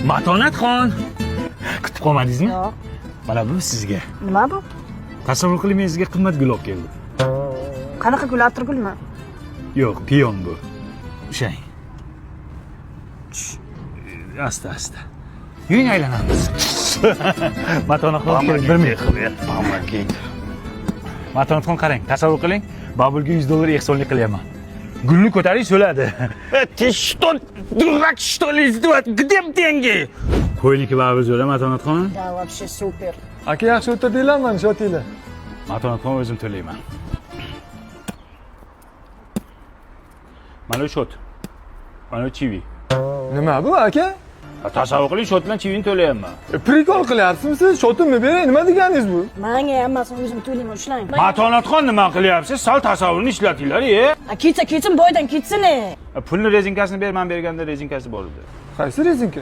Matonatxon. Kutib qolmadingizmi? Yo'q. Mana bu sizga. Nima bu? Tasavvur qiling, men sizga qimmat gul olib keldim. Qanaqa gul, atirgulmi? Yo'q, piyon bu. Ushlang. Asta. Yuring aylanamiz. Matonatxon bir ming qilib. Matonatxon qarang, tasavvur qiling, Babulga $100 ehsonlik qilyapman. Gulni ko'taring so'ladi. Ты что, дурак, что ли, сделать? Где деньги? Qo'yliki Babul so'la Matonatxon. Da, вообще super. Aka yaxshi o'tirdinglar, mana shotinglar. Matonatxon o'zim to'layman. Mana shot. Mana chivi. Nima bu aka? Tasavvur qiling, shot bilan chivini to'layapman. Prikol qilyapsizmi siz? Shotimni bering, nima deganingiz bu? Menga hammasini o'zim to'layman, ushlang. Matonatxon nima qilyapsiz? Sal tasavvurni ishlatinglar, Ketsin, boydan ketsin. Pulni rezinkasini ber, men berganda rezinkasi bor edi. Qaysi rezinka?